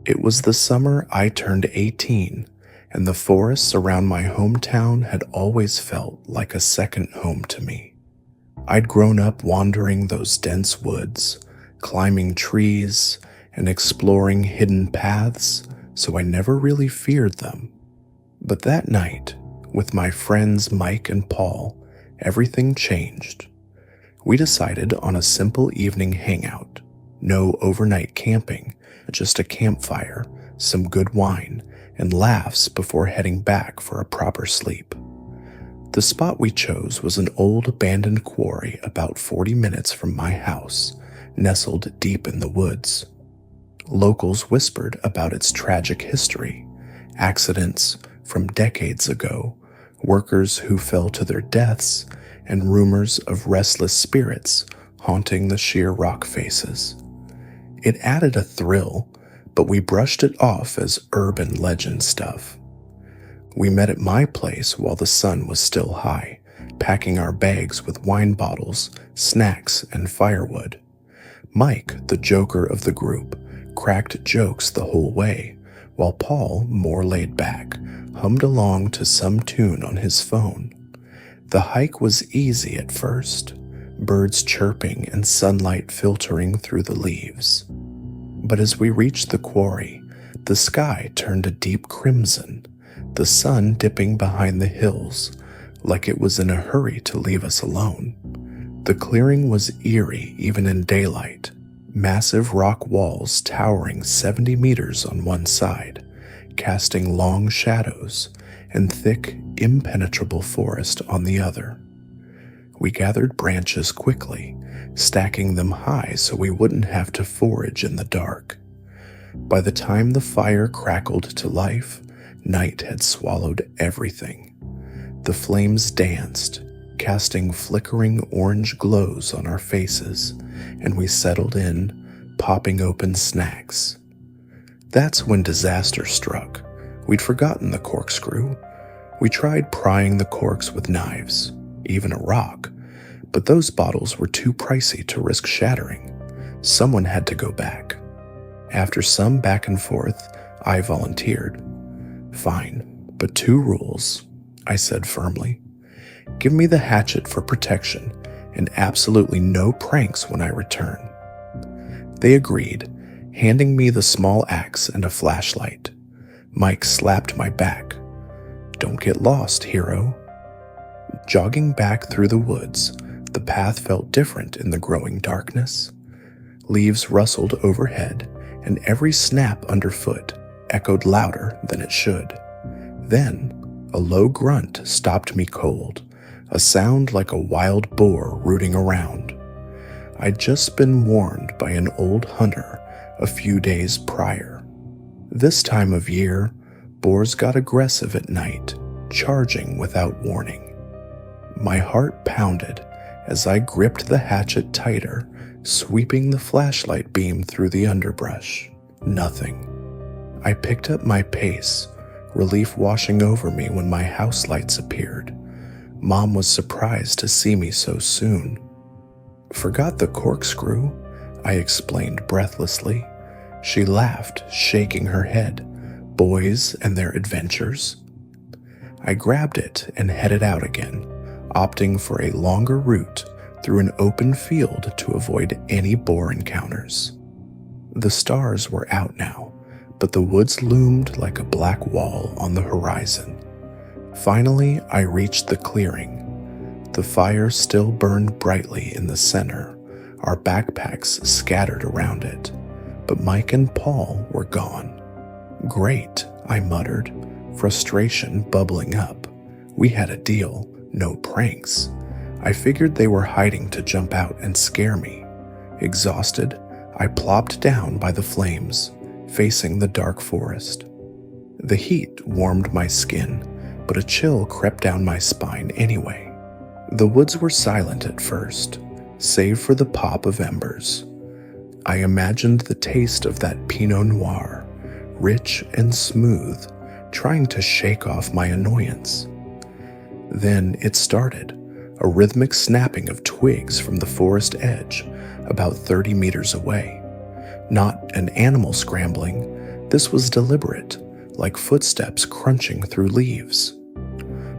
It was the summer I turned 18, and the forests around my hometown had always felt like a second home to me. I'd grown up wandering those dense woods, climbing trees, and exploring hidden paths, so I never really feared them. But that night, with my friends Mike and Paul, everything changed. We decided on a simple evening hangout. No overnight camping, just a campfire, some good wine, and laughs before heading back for a proper sleep. The spot we chose was an old abandoned quarry about 40 minutes from my house, nestled deep in the woods. Locals whispered about its tragic history, accidents from decades ago, workers who fell to their deaths, and rumors of restless spirits haunting the sheer rock faces. It added a thrill, but we brushed it off as urban legend stuff. We met at my place while the sun was still high, packing our bags with wine bottles, snacks, and firewood. Mike, the joker of the group, cracked jokes the whole way, while Paul, more laid back, hummed along to some tune on his phone. The hike was easy at first, birds chirping and sunlight filtering through the leaves. But as we reached the quarry, the sky turned a deep crimson, the sun dipping behind the hills, like it was in a hurry to leave us alone. The clearing was eerie even in daylight, massive rock walls towering 70 meters on one side, casting long shadows, and thick, impenetrable forest on the other. We gathered branches quickly, stacking them high so we wouldn't have to forage in the dark. By the time the fire crackled to life, night had swallowed everything. The flames danced, casting flickering orange glows on our faces, and we settled in, popping open snacks. That's when disaster struck. We'd forgotten the corkscrew. We tried prying the corks with knives, even a rock, but those bottles were too pricey to risk shattering. Someone had to go back. After some back and forth, I volunteered. "Fine, but 2 rules," I said firmly. "Give me the hatchet for protection, and absolutely no pranks when I return." They agreed, handing me the small axe and a flashlight. Mike slapped my back. "Don't get lost, hero." Jogging back through the woods, the path felt different in the growing darkness. Leaves rustled overhead, and every snap underfoot echoed louder than it should. Then, a low grunt stopped me cold, a sound like a wild boar rooting around. I'd just been warned by an old hunter a few days prior. This time of year, boars got aggressive at night, charging without warning. My heart pounded as I gripped the hatchet tighter, sweeping the flashlight beam through the underbrush. Nothing. I picked up my pace, relief washing over me when my house lights appeared. Mom was surprised to see me so soon. "Forgot the corkscrew," I explained breathlessly. She laughed, shaking her head. "Boys and their adventures." I grabbed it and headed out again, opting for a longer route through an open field to avoid any boar encounters. The stars were out now, but the woods loomed like a black wall on the horizon. Finally, I reached the clearing. The fire still burned brightly in the center, our backpacks scattered around it, but Mike and Paul were gone. "Great," I muttered, frustration bubbling up. We had a deal, no pranks. I figured they were hiding to jump out and scare me. Exhausted, I plopped down by the flames, facing the dark forest. The heat warmed my skin, but a chill crept down my spine anyway. The woods were silent at first, save for the pop of embers. I imagined the taste of that Pinot Noir, rich and smooth, trying to shake off my annoyance. Then it started, a rhythmic snapping of twigs from the forest edge, about 30 meters away. Not an animal scrambling, This was deliberate, like footsteps crunching through leaves.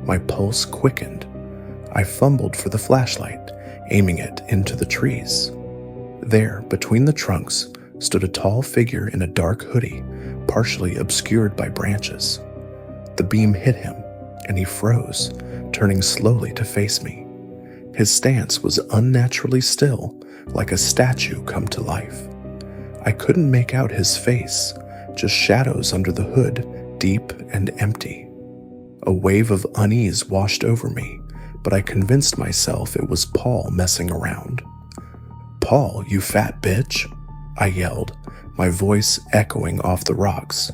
My pulse quickened. I fumbled for the flashlight, aiming it into the trees. There, between the trunks, stood a tall figure in a dark hoodie, partially obscured by branches. The beam hit him, and he froze, turning slowly to face me. His stance was unnaturally still, like a statue come to life. I couldn't make out his face, just shadows under the hood, deep and empty. A wave of unease washed over me, but I convinced myself it was Paul messing around. "Paul, you fat bitch," I yelled, my voice echoing off the rocks.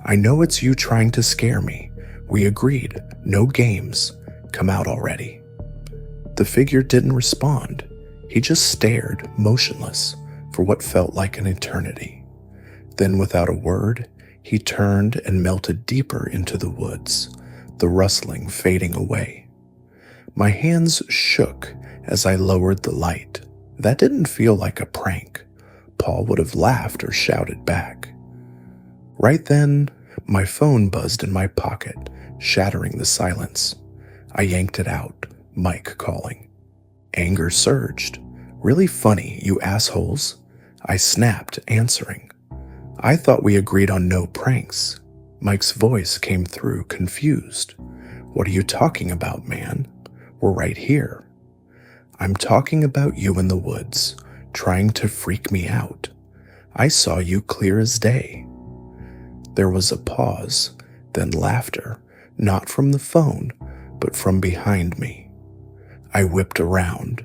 "I know it's you trying to scare me. We agreed, no games. Come out already." The figure didn't respond. He just stared, motionless, for what felt like an eternity. Then, without a word, he turned and melted deeper into the woods, the rustling fading away. My hands shook as I lowered the light. That didn't feel like a prank. Paul would have laughed or shouted back. Right then, my phone buzzed in my pocket, shattering the silence. I yanked it out, Mike calling. Anger surged. "Really funny, you assholes," I snapped, answering. "I thought we agreed on no pranks." Mike's voice came through, confused. "What are you talking about, man? We're right here." "I'm talking about you in the woods, trying to freak me out. I saw you clear as day." There was a pause, then laughter, not from the phone, but from behind me. I whipped around.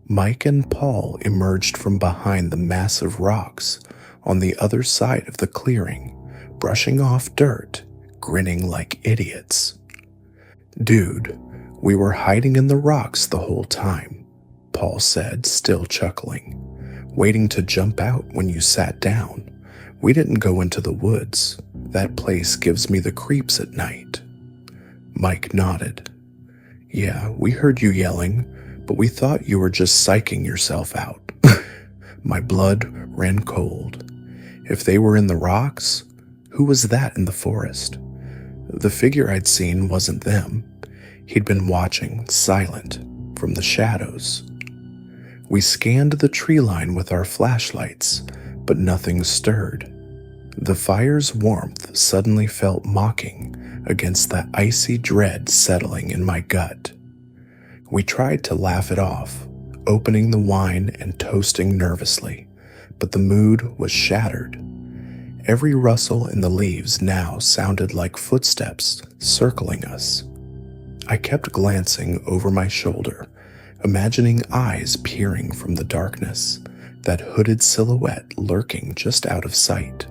Mike and Paul emerged from behind the massive rocks on the other side of the clearing, brushing off dirt, grinning like idiots. "Dude, we were hiding in the rocks the whole time," Paul said, still chuckling. "Waiting to jump out when you sat down. We didn't go into the woods. That place gives me the creeps at night." Mike nodded. "Yeah, we heard you yelling, but we thought you were just psyching yourself out." My blood ran cold. If they were in the rocks, who was that in the forest? The figure I'd seen wasn't them. He'd been watching, silent, from the shadows. We scanned the tree line with our flashlights, but nothing stirred. The fire's warmth suddenly felt mocking against the icy dread settling in my gut. We tried to laugh it off, opening the wine and toasting nervously, but the mood was shattered. Every rustle in the leaves now sounded like footsteps circling us. I kept glancing over my shoulder, imagining eyes peering from the darkness, that hooded silhouette lurking just out of sight.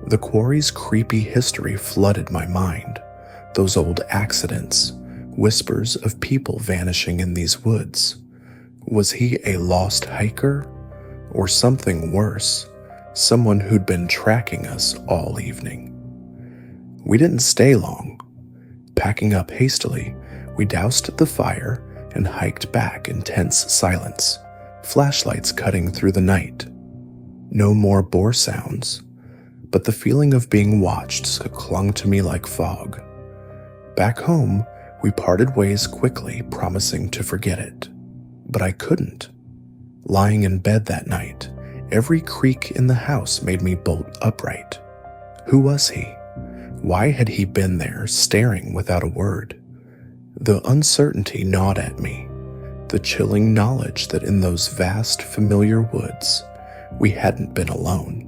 The quarry's creepy history flooded my mind, those old accidents, whispers of people vanishing in these woods. Was he a lost hiker? Or something worse, someone who'd been tracking us all evening? We didn't stay long. Packing up hastily, we doused the fire and hiked back in tense silence, flashlights cutting through the night. No more boar sounds, but the feeling of being watched clung to me like fog. Back home, we parted ways quickly, promising to forget it. But I couldn't. Lying in bed that night, every creak in the house made me bolt upright. Who was he? Why had he been there, staring without a word? The uncertainty gnawed at me, the chilling knowledge that in those vast, familiar woods, we hadn't been alone.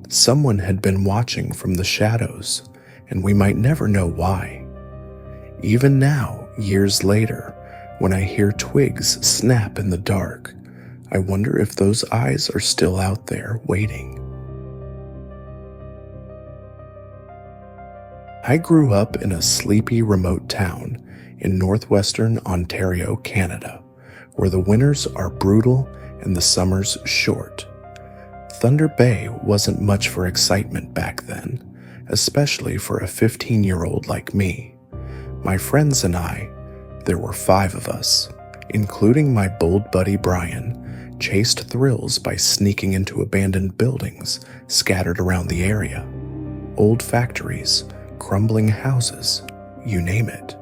Someone had been watching from the shadows, and we might never know why. Even now, years later, when I hear twigs snap in the dark, I wonder if those eyes are still out there waiting. I grew up in a sleepy, remote town in northwestern Ontario, Canada, where the winters are brutal and the summers short. Thunder Bay wasn't much for excitement back then, especially for a 15-year-old like me. My friends and I, there were 5 of us, including my bold buddy Brian, chased thrills by sneaking into abandoned buildings scattered around the area. Old factories, crumbling houses, you name it.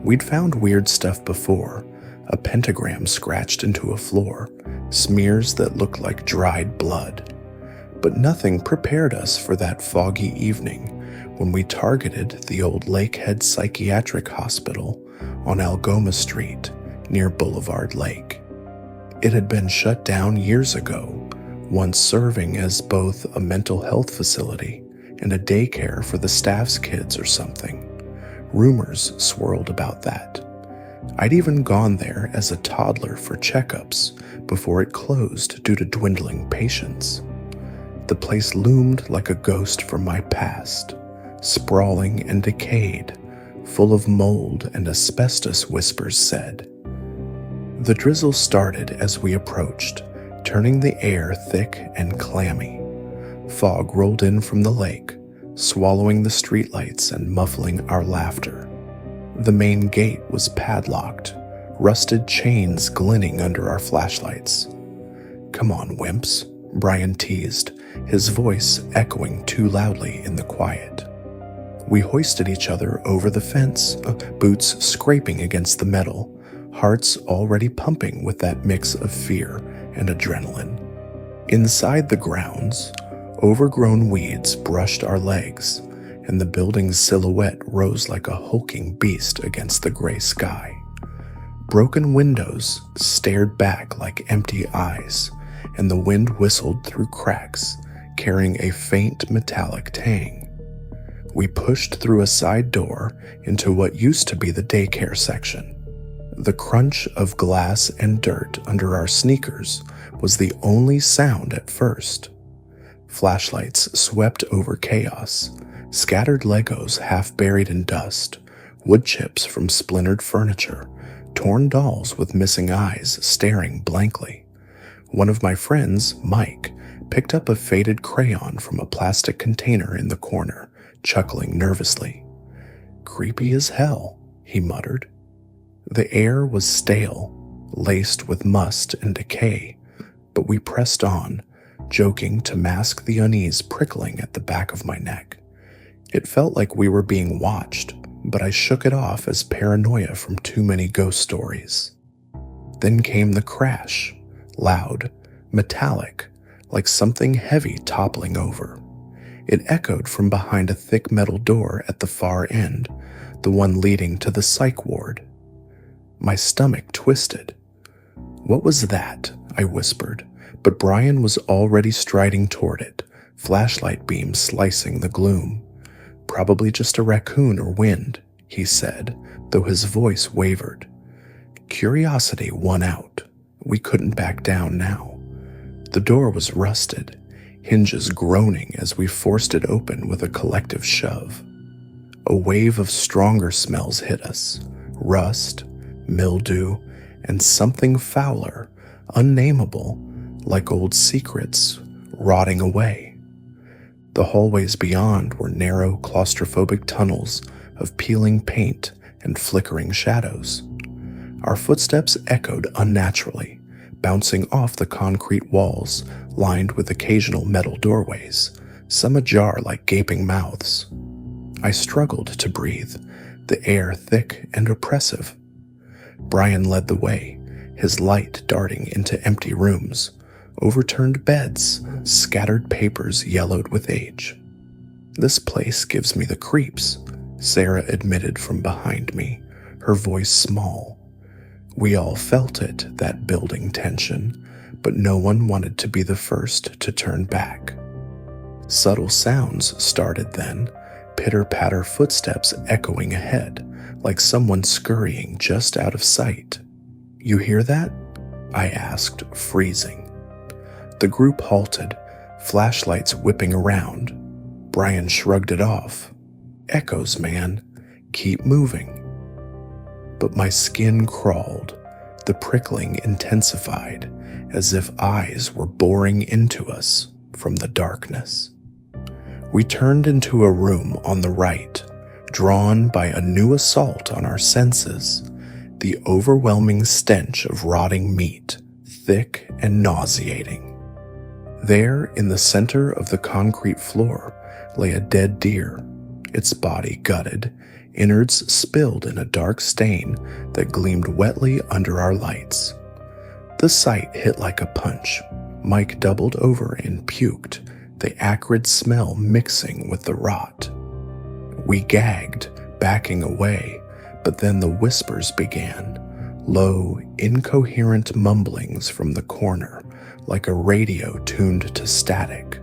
We'd found weird stuff before, a pentagram scratched into a floor, smears that looked like dried blood. But nothing prepared us for that foggy evening when we targeted the old Lakehead Psychiatric Hospital on Algoma Street near Boulevard Lake. It had been shut down years ago, once serving as both a mental health facility and a daycare for the staff's kids or something. Rumors swirled about that. I'd even gone there as a toddler for checkups before it closed due to dwindling patients. The place loomed like a ghost from my past, sprawling and decayed, full of mold and asbestos, whispers said. The drizzle started as we approached, turning the air thick and clammy. Fog rolled in from the lake, swallowing the streetlights and muffling our laughter. The main gate was padlocked, rusted chains glinting under our flashlights. "Come on, wimps," Brian teased, his voice echoing too loudly in the quiet. We hoisted each other over the fence, boots scraping against the metal, hearts already pumping with that mix of fear and adrenaline. Inside the grounds, overgrown weeds brushed our legs, and the building's silhouette rose like a hulking beast against the gray sky. Broken windows stared back like empty eyes, and the wind whistled through cracks, carrying a faint metallic tang. We pushed through a side door into what used to be the daycare section. The crunch of glass and dirt under our sneakers was the only sound at first. Flashlights swept over chaos, scattered Legos half buried in dust, wood chips from splintered furniture, torn dolls with missing eyes staring blankly. One of my friends, Mike, picked up a faded crayon from a plastic container in the corner, chuckling nervously. "Creepy as hell," he muttered. The air was stale, laced with must and decay, but we pressed on, joking to mask the unease prickling at the back of my neck. It felt like we were being watched, but I shook it off as paranoia from too many ghost stories. Then came the crash, loud, metallic, like something heavy toppling over. It echoed from behind a thick metal door at the far end, the one leading to the psych ward. My stomach twisted. "What was that?" I whispered, but Brian was already striding toward it, flashlight beams slicing the gloom. "Probably just a raccoon or wind," he said, though his voice wavered. Curiosity won out. We couldn't back down now. The door was rusted, hinges groaning as we forced it open with a collective shove. A wave of stronger smells hit us: rust, mildew, and something fouler, unnameable, like old secrets, rotting away. The hallways beyond were narrow, claustrophobic tunnels of peeling paint and flickering shadows. Our footsteps echoed unnaturally, bouncing off the concrete walls lined with occasional metal doorways, some ajar like gaping mouths. I struggled to breathe, the air thick and oppressive. Brian led the way, his light darting into empty rooms, overturned beds, scattered papers yellowed with age. "This place gives me the creeps," Sarah admitted from behind me, her voice small. We all felt it, that building tension, but no one wanted to be the first to turn back. Subtle sounds started then, pitter-patter footsteps echoing ahead, like someone scurrying just out of sight. "You hear that?" I asked, freezing. The group halted, flashlights whipping around. Brian shrugged it off. "Echoes, man. Keep moving." But my skin crawled, the prickling intensified, as if eyes were boring into us from the darkness. We turned into a room on the right, drawn by a new assault on our senses, the overwhelming stench of rotting meat, thick and nauseating. There, in the center of the concrete floor, lay a dead deer, its body gutted, innards spilled in a dark stain that gleamed wetly under our lights. The sight hit like a punch. Mike doubled over and puked, the acrid smell mixing with the rot. We gagged, backing away, but then the whispers began, low, incoherent mumblings from the corner, like a radio tuned to static.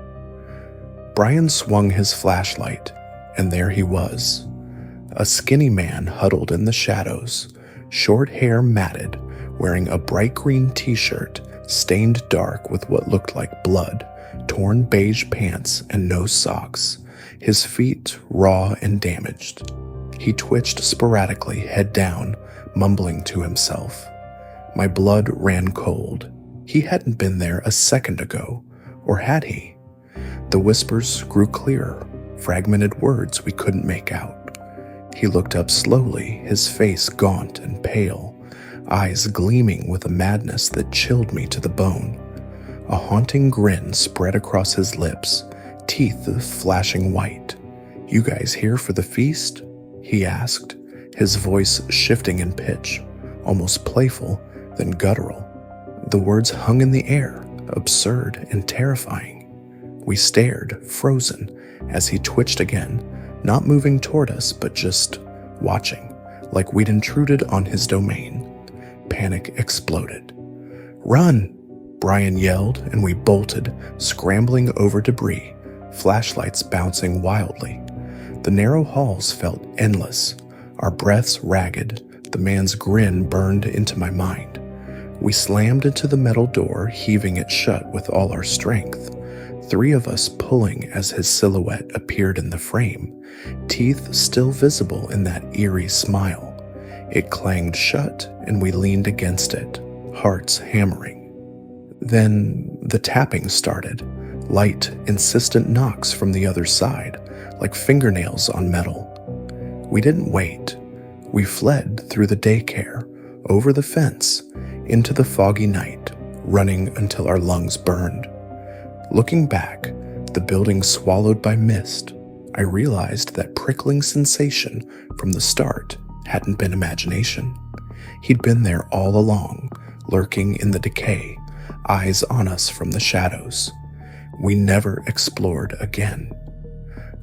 Brian swung his flashlight, and there he was, a skinny man huddled in the shadows, short hair matted, wearing a bright green t-shirt stained dark with what looked like blood, torn beige pants and no socks, his feet raw and damaged. He twitched sporadically, head down, mumbling to himself. My blood ran cold. He hadn't been there a second ago, or had he? The whispers grew clearer, fragmented words we couldn't make out. He looked up slowly, his face gaunt and pale, eyes gleaming with a madness that chilled me to the bone. A haunting grin spread across his lips, teeth flashing white. "You guys here for the feast?" he asked, his voice shifting in pitch, almost playful, then guttural. The words hung in the air, absurd and terrifying. We stared, frozen, as he twitched again, not moving toward us, but just watching, like we'd intruded on his domain. Panic exploded. "Run!" Brian yelled, and we bolted, scrambling over debris, flashlights bouncing wildly. The narrow halls felt endless, our breaths ragged. The man's grin burned into my mind. We slammed into the metal door, heaving it shut with all our strength. 3 of us pulling as his silhouette appeared in the frame, teeth still visible in that eerie smile. It clanged shut, and we leaned against it, hearts hammering. Then the tapping started, light, insistent knocks from the other side, like fingernails on metal. We didn't wait. We fled through the daycare, over the fence, into the foggy night, running until our lungs burned. Looking back, the building swallowed by mist, I realized that prickling sensation from the start hadn't been imagination. He'd been there all along, lurking in the decay, eyes on us from the shadows. We never explored again.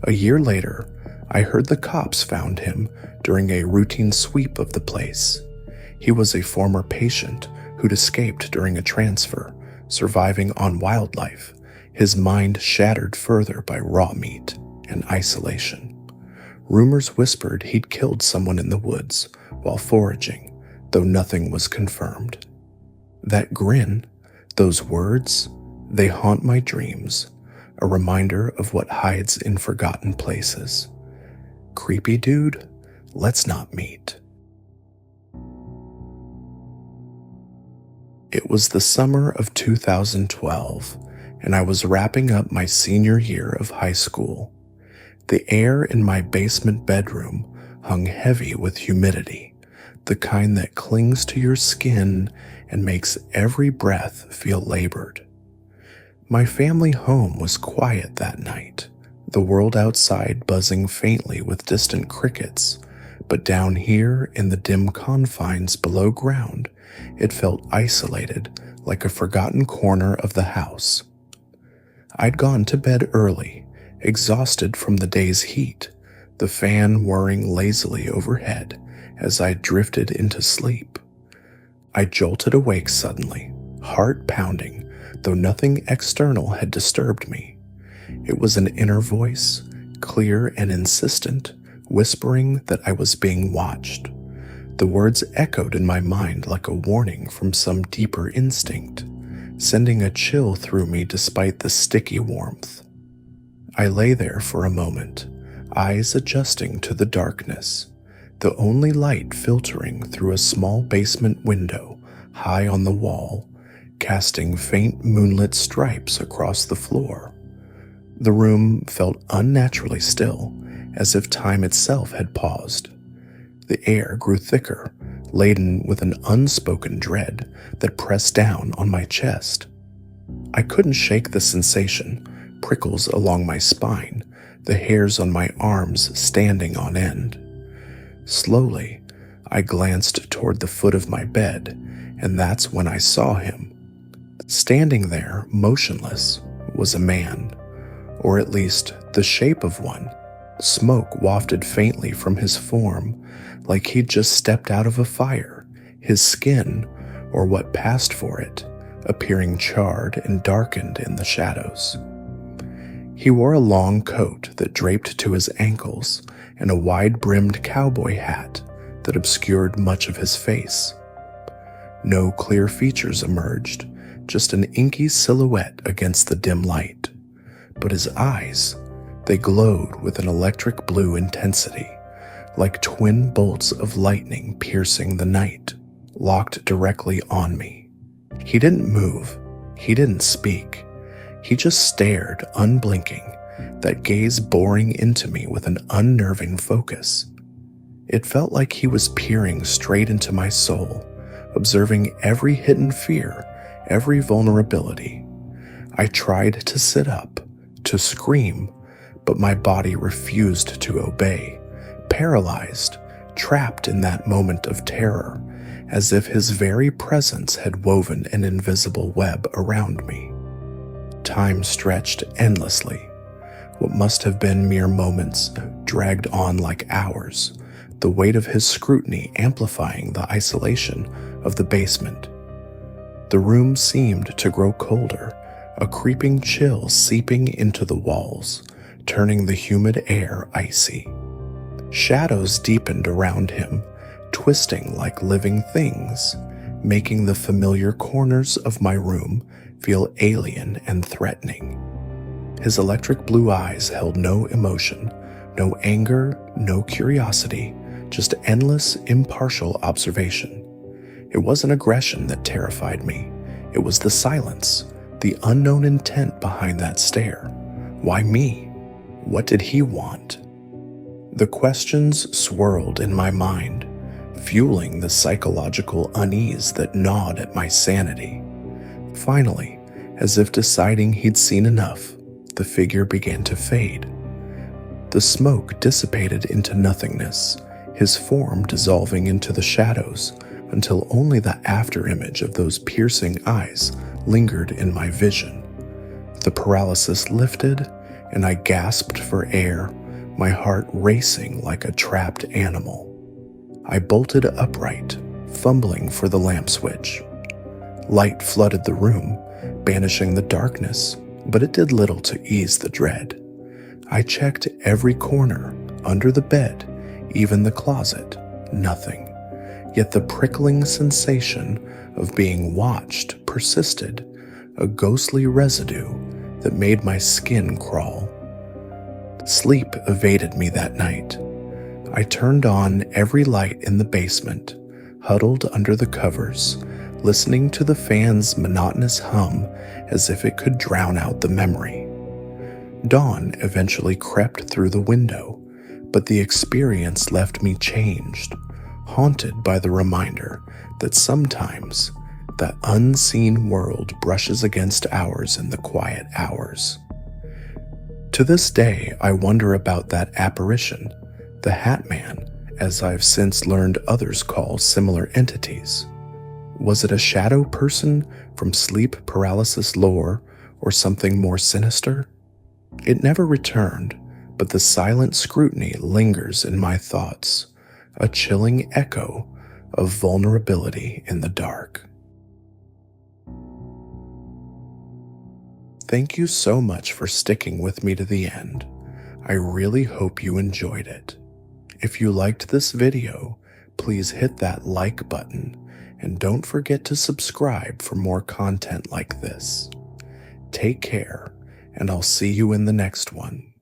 A year later, I heard the cops found him during a routine sweep of the place. He was a former patient who'd escaped during a transfer, surviving on wildlife, his mind shattered further by raw meat and isolation. Rumors whispered he'd killed someone in the woods while foraging, though nothing was confirmed. That grin, those words, they haunt my dreams, a reminder of what hides in forgotten places. Creepy dude, let's not meet. It was the summer of 2012, and I was wrapping up my senior year of high school. The air in my basement bedroom hung heavy with humidity, the kind that clings to your skin and makes every breath feel labored. My family home was quiet that night, the world outside buzzing faintly with distant crickets, but down here in the dim confines below ground, it felt isolated like a forgotten corner of the house. I'd gone to bed early, exhausted from the day's heat, the fan whirring lazily overhead as I drifted into sleep. I jolted awake suddenly, heart pounding, though nothing external had disturbed me. It was an inner voice, clear and insistent, whispering that I was being watched. The words echoed in my mind like a warning from some deeper instinct, sending a chill through me despite the sticky warmth. I lay there for a moment, eyes adjusting to the darkness, the only light filtering through a small basement window high on the wall, casting faint moonlit stripes across the floor. The room felt unnaturally still, as if time itself had paused. The air grew thicker, laden with an unspoken dread that pressed down on my chest. I couldn't shake the sensation, prickles along my spine, the hairs on my arms standing on end. Slowly, I glanced toward the foot of my bed, and that's when I saw him. Standing there, motionless, was a man, or at least the shape of one. Smoke wafted faintly from his form, like he'd just stepped out of a fire, his skin, or what passed for it, appearing charred and darkened in the shadows. He wore a long coat that draped to his ankles and a wide-brimmed cowboy hat that obscured much of his face. No clear features emerged, just an inky silhouette against the dim light. But his eyes, they glowed with an electric blue intensity, like twin bolts of lightning piercing the night, locked directly on me. He didn't move. He didn't speak. He just stared, unblinking, that gaze boring into me with an unnerving focus. It felt like he was peering straight into my soul, observing every hidden fear, every vulnerability. I tried to sit up, to scream, but my body refused to obey, paralyzed, trapped in that moment of terror, as if his very presence had woven an invisible web around me. Time stretched endlessly. What must have been mere moments dragged on like hours, the weight of his scrutiny amplifying the isolation of the basement. The room seemed to grow colder, a creeping chill seeping into the walls, turning the humid air icy. Shadows deepened around him, twisting like living things, making the familiar corners of my room feel alien and threatening. His electric blue eyes held no emotion, no anger, no curiosity, just endless, impartial observation. It wasn't aggression that terrified me. It was the silence, the unknown intent behind that stare. Why me? What did he want? The questions swirled in my mind, fueling the psychological unease that gnawed at my sanity. Finally, as if deciding he'd seen enough, the figure began to fade. The smoke dissipated into nothingness, his form dissolving into the shadows, until only the afterimage of those piercing eyes lingered in my vision. The paralysis lifted, and I gasped for air, my heart racing like a trapped animal. I bolted upright, fumbling for the lamp switch. Light flooded the room, banishing the darkness, but it did little to ease the dread. I checked every corner, under the bed, even the closet. Nothing. Yet the prickling sensation of being watched persisted, a ghostly residue that made my skin crawl. Sleep evaded me that night. I turned on every light in the basement, huddled under the covers, listening to the fan's monotonous hum as if it could drown out the memory. Dawn eventually crept through the window, but the experience left me changed, haunted by the reminder that sometimes that unseen world brushes against ours in the quiet hours. To this day, I wonder about that apparition, the Hat Man, as I've since learned others call similar entities. Was it a shadow person from sleep paralysis lore or something more sinister? It never returned, but the silent scrutiny lingers in my thoughts, a chilling echo of vulnerability in the dark. Thank you so much for sticking with me to the end. I really hope you enjoyed it. If you liked this video, please hit that like button and don't forget to subscribe for more content like this. Take care, and I'll see you in the next one.